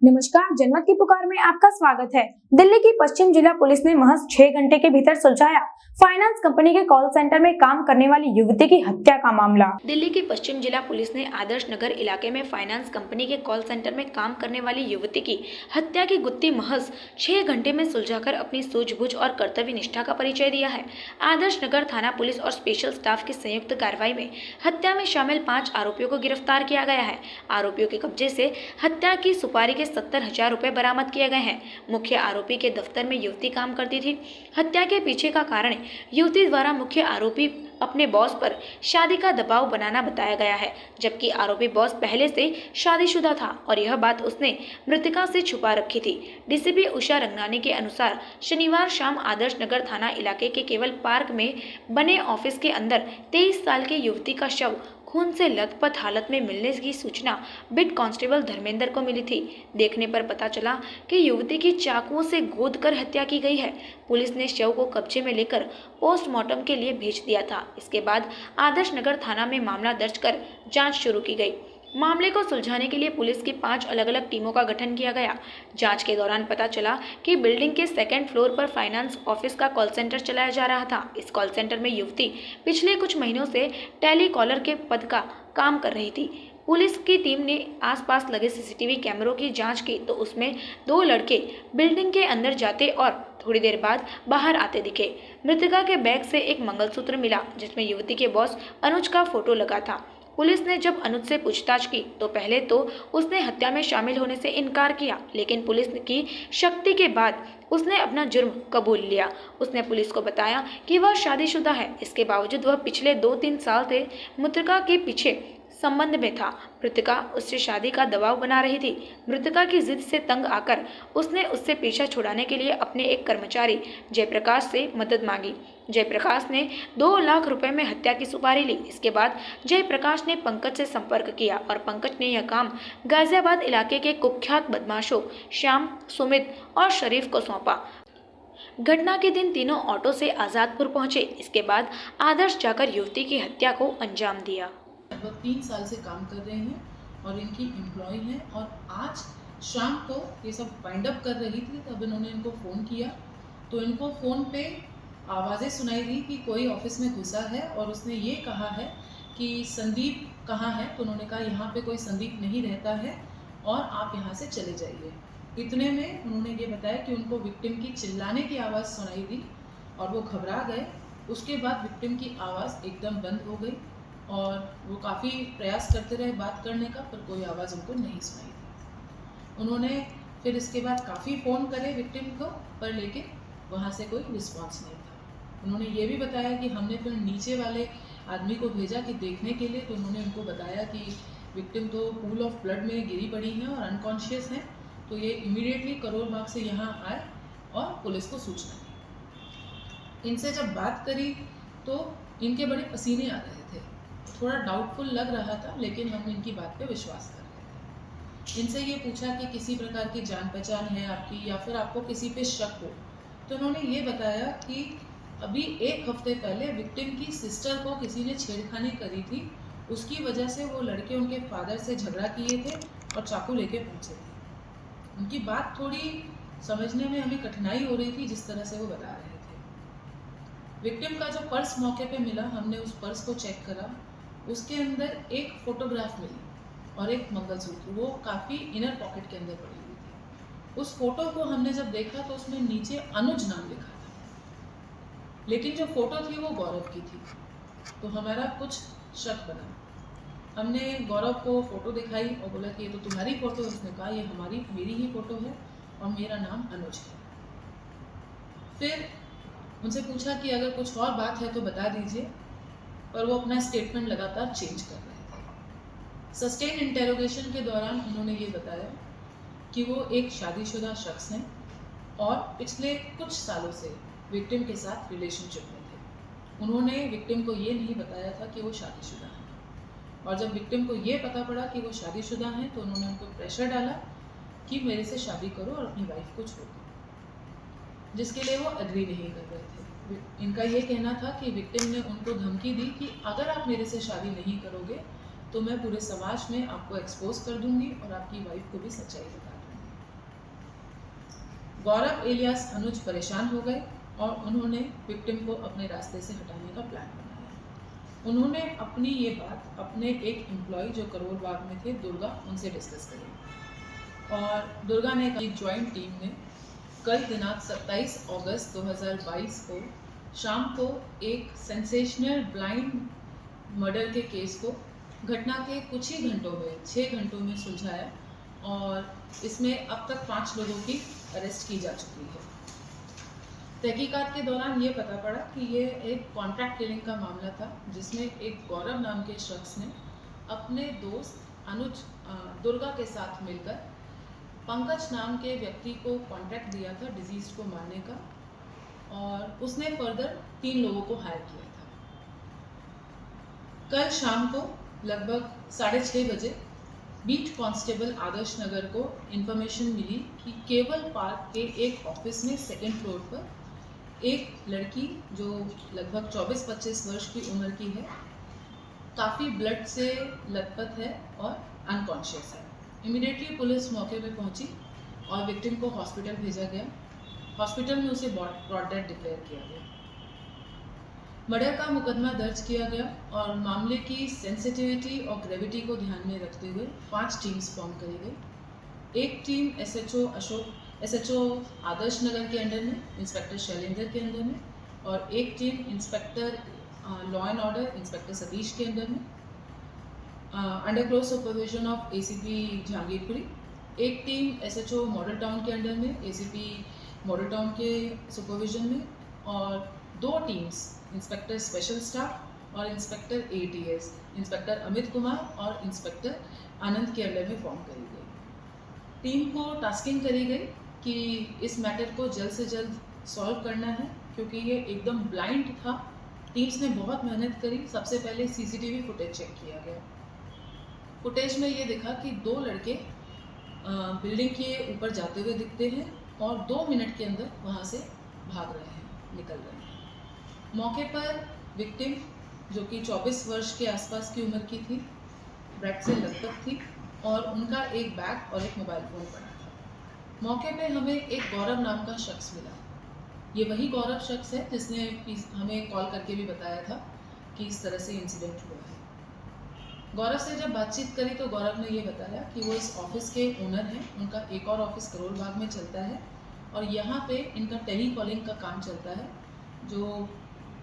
नमस्कार, जनमत की पुकार में आपका स्वागत है। दिल्ली की पश्चिम जिला पुलिस ने महज 6 घंटे के भीतर सुलझाया फाइनेंस कंपनी के कॉल सेंटर में काम करने वाली युवती की हत्या का मामला। दिल्ली की पश्चिम जिला पुलिस ने आदर्श नगर इलाके में फाइनेंस कंपनी के कॉल सेंटर में काम करने वाली युवती की हत्या की गुत्थी महज 6 घंटे में सुलझाकर अपनी सूझबूझ और कर्तव्य निष्ठा का परिचय दिया है। आदर्श नगर थाना पुलिस और स्पेशल स्टाफ की संयुक्त कार्रवाई में हत्या में शामिल 5 आरोपियों को गिरफ्तार किया गया है। आरोपियों के कब्जे से हत्या की सुपारी के 70,000 रुपए बरामद किए गए हैं। मुख्य आरोपी के दफ्तर में युवती काम करती थी। हत्या के पीछे का कारण युवती द्वारा मुख्य आरोपी अपने बॉस पर शादी का दबाव बनाना बताया गया है, जबकि आरोपी बॉस पहले से शादीशुदा था और यह बात उसने मृतका से छुपा रखी थी। डीसीपी उषा रंगनानी के अनुसार शनिवार शाम आदर्श नगर थाना इलाके के केवल पार्क में बने ऑफिस के अंदर 23 साल की युवती का शव खून से लथपथ हालत में मिलने की सूचना बिट कांस्टेबल धर्मेंद्र को मिली थी। देखने पर पता चला कि युवती की चाकुओं से गोद कर हत्या की गई है। पुलिस ने शव को कब्जे में लेकर पोस्टमार्टम के लिए भेज दिया था। इसके बाद आदर्श नगर थाना में मामला दर्ज कर जांच शुरू की गई। मामले को सुलझाने के लिए पुलिस की 5 अलग अलग टीमों का गठन किया गया। जांच के दौरान पता चला कि बिल्डिंग के 2nd फ्लोर पर फाइनेंस ऑफिस का कॉल सेंटर चलाया जा रहा था। इस कॉल सेंटर में युवती पिछले कुछ महीनों से टेलीकॉलर के पद का काम कर रही थी। पुलिस की टीम ने आसपास लगे सीसीटीवी कैमरों की जांच की तो उसमें 2 लड़के बिल्डिंग के अंदर जाते और थोड़ी देर बाद बाहर आते दिखे। मृतका के बैग से एक मंगलसूत्र मिला जिसमें युवती के बॉस अनुज का फोटो लगा था। पुलिस ने जब अनुज से पूछताछ की तो पहले तो उसने हत्या में शामिल होने से इनकार किया, लेकिन पुलिस की शक्ति के बाद उसने अपना जुर्म कबूल लिया। उसने पुलिस को बताया कि वह शादीशुदा है। इसके बावजूद वह पिछले 2-3 साल से मृतका के पीछे संबंध में था। मृतका उससे शादी का दबाव बना रही थी। मृतका की जिद से तंग आकर उसने उससे पीछा छुड़ाने के लिए अपने एक कर्मचारी जयप्रकाश से मदद मांगी। जयप्रकाश ने 2 लाख रुपए में हत्या की सुपारी ली। इसके बाद जयप्रकाश ने पंकज से संपर्क किया और पंकज ने यह काम गाजियाबाद इलाके के कुख्यात बदमाशों श्याम, सुमित और शरीफ को सौंपा। घटना के दिन तीनों ऑटो से आजादपुर पहुंचे। इसके बाद आदर्श जाकर युवती की हत्या को अंजाम दिया। लगभग 3 साल से काम कर रहे हैं और इनकी एम्प्लॉय हैं और आज शाम को ये सब वाइंड अप कर रही थी तब इन्होंने इनको फ़ोन किया तो इनको फ़ोन पे आवाज़ें सुनाई दी कि कोई ऑफिस में घुसा है और उसने ये कहा है कि संदीप कहाँ है। तो उन्होंने कहा यहाँ पे कोई संदीप नहीं रहता है और आप यहाँ से चले जाइए। इतने में उन्होंने ये बताया कि उनको विक्टिम की चिल्लाने की आवाज़ सुनाई दी और वो घबरा गए। उसके बाद विक्टिम की आवाज़ एकदम बंद हो गई और वो काफ़ी प्रयास करते रहे बात करने का, पर कोई आवाज़ उनको नहीं सुनाई दी। उन्होंने फिर इसके बाद काफ़ी फ़ोन करे विक्टिम को, पर लेकिन वहाँ से कोई रिस्पांस नहीं था। उन्होंने ये भी बताया कि हमने फिर नीचे वाले आदमी को भेजा कि देखने के लिए, तो उन्होंने उनको बताया कि विक्टिम तो पूल ऑफ ब्लड में गिरी पड़ी हैं और अनकॉन्शियस हैं, तो ये इमीडिएटली करोल बाग से यहाँ आए और पुलिस को सूचना दी। इनसे जब बात करी तो इनके बड़े पसीने आ रहे थे, थोड़ा डाउटफुल लग रहा था, लेकिन हम इनकी बात पे विश्वास कर रहे थे। इनसे ये पूछा कि किसी प्रकार की जान पहचान है आपकी या फिर आपको किसी पे शक हो, तो उन्होंने ये बताया कि अभी 1 हफ्ते पहले विक्टिम की सिस्टर को किसी ने छेड़खानी करी थी, उसकी वजह से वो लड़के उनके फादर से झगड़ा किए थे और चाकू लेके पहुँचे थे। उनकी बात थोड़ी समझने में हमें कठिनाई हो रही थी जिस तरह से वो बता रहे थे। विक्टिम का जो पर्स मौके पे मिला, हमने उस पर्स को चेक करा, उसके अंदर एक फ़ोटोग्राफ मिली और एक मंगलसूत्र, वो काफ़ी इनर पॉकेट के अंदर पड़ी हुई थी। उस फोटो को हमने जब देखा तो उसमें नीचे अनुज नाम लिखा था, लेकिन जो फ़ोटो थी वो गौरव की थी। तो हमारा कुछ शक बना। हमने गौरव को फ़ोटो दिखाई और बोला कि ये तो तुम्हारी फ़ोटो है। उसने कहा ये मेरी ही फ़ोटो है और मेरा नाम अनुज है। फिर उनसे पूछा कि अगर कुछ और बात है तो बता दीजिए, पर वो अपना स्टेटमेंट लगातार चेंज कर रहे थे। सस्टेन इंटेरोगेशन के दौरान उन्होंने ये बताया कि वो एक शादीशुदा शख्स हैं और पिछले कुछ सालों से विक्टिम के साथ रिलेशनशिप में थे। उन्होंने विक्टिम को ये नहीं बताया था कि वो शादीशुदा हैं, और जब विक्टिम को ये पता पड़ा कि वो शादीशुदा हैं तो उन्होंने उनको प्रेशर डाला कि मेरे से शादी करो और अपनी वाइफ को छोड़ दो, जिसके लिए वो एग्री नहीं कर रहे थे। इनका ये कहना था कि विक्टिम ने उनको धमकी दी कि अगर आप मेरे से शादी नहीं करोगे तो मैं पूरे समाज में आपको एक्सपोज कर दूंगी और आपकी वाइफ को भी सच्चाई बता दूंगी। गौरव एलियास अनुज परेशान हो गए और उन्होंने विक्टिम को अपने रास्ते से हटाने का प्लान बनाया। उन्होंने अपनी ये बात अपने एक एम्प्लॉय जो करोल बाग में थे, दुर्गा, उनसे डिस्कस करी और दुर्गा ने कहा ज्वाइंट टीम ने कल दिनांक 27 अगस्त 2022 को शाम को एक सेंसेशनल ब्लाइंड मर्डर के केस को घटना के कुछ ही घंटों में 6 घंटों में सुलझाया और इसमें अब तक 5 लोगों की अरेस्ट की जा चुकी है। तहकीकात के दौरान ये पता पड़ा कि ये एक कॉन्ट्रैक्ट किलिंग का मामला था, जिसमें एक गौरव नाम के शख्स ने अपने दोस्त अनुज दुर्गा के साथ मिलकर पंकज नाम के व्यक्ति को कॉन्ट्रैक्ट दिया था डिजीज को मारने का और उसने फर्दर 3 लोगों को हायर किया था। कल शाम को लगभग 6:30 बजे बीट कांस्टेबल आदर्श नगर को इन्फॉर्मेशन मिली कि केवल पार्क के एक ऑफिस में 2nd फ्लोर पर एक लड़की जो लगभग 24-25 वर्ष की उम्र की है, काफ़ी ब्लड से लथपथ है और अनकॉन्शियस है। इमीडिएटली पुलिस मौके पर पहुंची और विक्टिम को हॉस्पिटल भेजा गया। हॉस्पिटल में उसे ब्रॉड डेड डिक्लेयर किया गया। मर्डर का मुकदमा दर्ज किया गया और मामले की सेंसिटिविटी और ग्रेविटी को ध्यान में रखते हुए 5 टीम्स फॉर्म करी गई। एक टीम एसएचओ आदर्श नगर के अंडर में, इंस्पेक्टर शैलेंद्र के अंडर में, और एक team inspector law and order inspector Satish के अंडर में, under close supervision of ACP Jahangirpuri. एक टीम एसएचओ मॉडल टाउन के अंडर में, एसीपी मॉडल टाउन के सुपरविजन में, और 2 टीम्स इंस्पेक्टर स्पेशल स्टाफ और inspector ATS, inspector Amit Kumar और इंस्पेक्टर आनंद के अंडर में फॉर्म करी गई। टीम को टास्किंग करी गई कि इस मैटर को जल्द से जल्द सॉल्व करना है, क्योंकि ये एकदम ब्लाइंड था। टीम्स ने बहुत मेहनत करी। सबसे पहले सीसीटीवी फुटेज चेक किया गया। फुटेज में ये दिखा कि 2 लड़के बिल्डिंग के ऊपर जाते हुए दिखते हैं और 2 मिनट के अंदर वहाँ से भाग रहे हैं, निकल रहे हैं। मौके पर विक्टिम, जो कि 24 वर्ष के आसपास की उम्र की थी, ब्लड से लथपथ थी और उनका एक बैग और एक मोबाइल फ़ोन पड़ा था। मौके पे हमें एक गौरव नाम का शख्स मिला। ये वही गौरव शख्स है जिसने हमें कॉल करके भी बताया था कि इस तरह से इंसिडेंट हुआ है। गौरव से जब बातचीत करी तो गौरव ने ये बताया कि वो इस ऑफिस के ओनर हैं। उनका एक और ऑफिस करोल बाग में चलता है और यहाँ पे इनका टेली कॉलिंग का काम चलता है, जो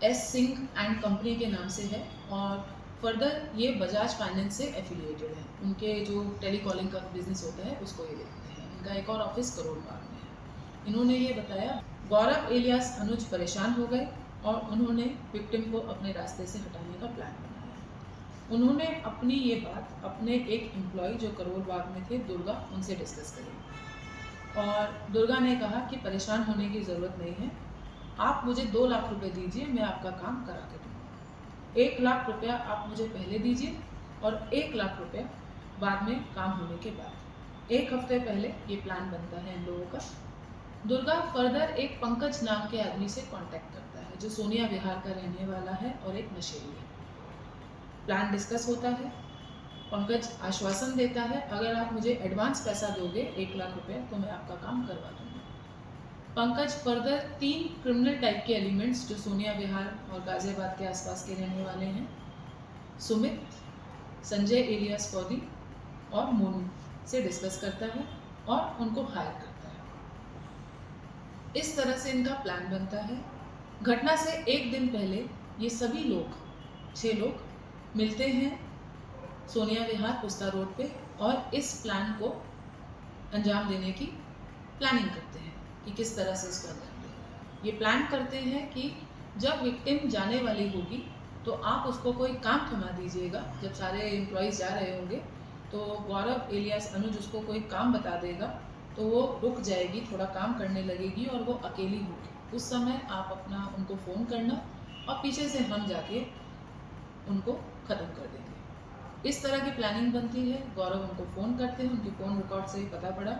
एस सिंह एंड कंपनी के नाम से है और फर्दर ये बजाज फाइनेंस से एफिलिएटेड है। उनके जो टेली कॉलिंग का बिजनेस होता है उसको ये देखते हैं। इनका एक और ऑफिस करोल बाग में है। इन्होंने ये बताया गौरव एलियास अनुज परेशान हो गए और उन्होंने विक्टिम को अपने रास्ते से हटाने का प्लान बनाया। उन्होंने अपनी ये बात अपने एक एम्प्लॉय जो करोल बाग में थे, दुर्गा, उनसे डिस्कस करी और दुर्गा ने कहा कि परेशान होने की ज़रूरत नहीं है, आप मुझे 2 लाख रुपए दीजिए, मैं आपका काम करा के दूँगा। 1 लाख रुपया आप मुझे पहले दीजिए और 1 लाख रुपया बाद में काम होने के बाद। 1 हफ्ते पहले ये प्लान बनता है इन लोगों का। दुर्गा फर्दर एक पंकज नाम के आदमी से कांटेक्ट करता है, जो सोनिया विहार का रहने वाला है और एक नशेड़ी है। प्लान डिस्कस होता है। पंकज आश्वासन देता है, अगर आप मुझे एडवांस पैसा दोगे 1 लाख रुपये तो मैं आपका काम करवा दूँगा। पंकज फर्दर 3 क्रिमिनल टाइप के एलिमेंट्स जो सोनिया विहार और गाजियाबाद के आसपास के रहने वाले हैं, सुमित, संजय एलियास पौदी और मोनू से डिस्कस करता है और उनको हायर करता है। इस तरह से इनका प्लान बनता है। घटना से 1 दिन पहले ये सभी लोग 6 लोग मिलते हैं सोनिया विहार पुस्ता रोड पे और इस प्लान को अंजाम देने की प्लानिंग करते हैं कि किस तरह से इसको अंजाम दें। ये प्लान करते हैं कि जब विक्टिम जाने वाली होगी तो आप उसको कोई काम थमा दीजिएगा। जब सारे एम्प्लॉयज़ जा रहे होंगे तो गौरव एलियास अनुज उसको कोई काम बता देगा तो वो रुक जाएगी, थोड़ा काम करने लगेगी और वो अकेली होगी। उस समय आप अपना उनको फ़ोन करना और पीछे से हम जाके उनको ख़त्म कर देंगे। इस तरह की प्लानिंग बनती है। गौरव उनको फ़ोन करते हैं। उनकी फ़ोन रिकॉर्ड से ही पता पड़ा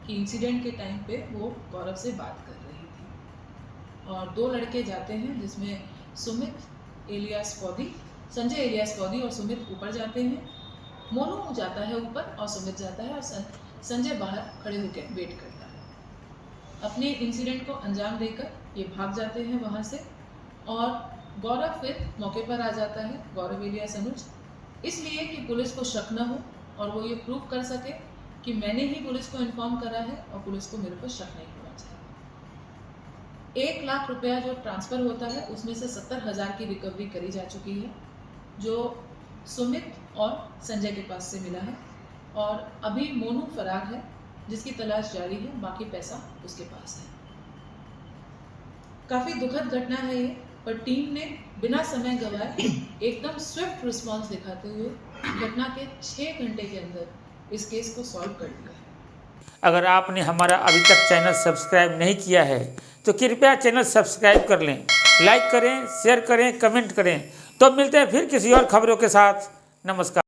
कि इंसिडेंट के टाइम पे वो गौरव से बात कर रही थी और 2 लड़के जाते हैं, जिसमें सुमित एलियास पौदी, संजय एलियास पौदी और सुमित ऊपर जाते हैं। मोनू जाता है ऊपर और सुमित जाता है और संजय बाहर खड़े होकर वेट करता है। अपने इंसिडेंट को अंजाम देकर ये भाग जाते हैं वहाँ से और गौरव फिर मौके पर आ जाता है, गौरव इलियास अनुज, इसलिए कि पुलिस को शक न हो और वो ये प्रूव कर सके कि मैंने ही पुलिस को इन्फॉर्म करा है और पुलिस को मेरे पर शक नहीं होना चाहिए। 1 लाख रुपया जो ट्रांसफ़र होता है उसमें से 70,000 की रिकवरी करी जा चुकी है, जो सुमित और संजय के पास से मिला है और अभी मोनू फरार है जिसकी तलाश जारी है, बाकी पैसा उसके पास है। काफ़ी दुखद घटना है ये, पर टीम ने बिना समय गवाए एकदम स्विफ्ट रिस्पांस दिखाते हुए घटना के 6 घंटे के अंदर इस केस को सॉल्व कर दिया है। अगर आपने हमारा अभी तक चैनल सब्सक्राइब नहीं किया है तो कृपया चैनल सब्सक्राइब कर लें, लाइक करें, शेयर करें, कमेंट करें। तो मिलते हैं फिर किसी और खबरों के साथ। नमस्कार।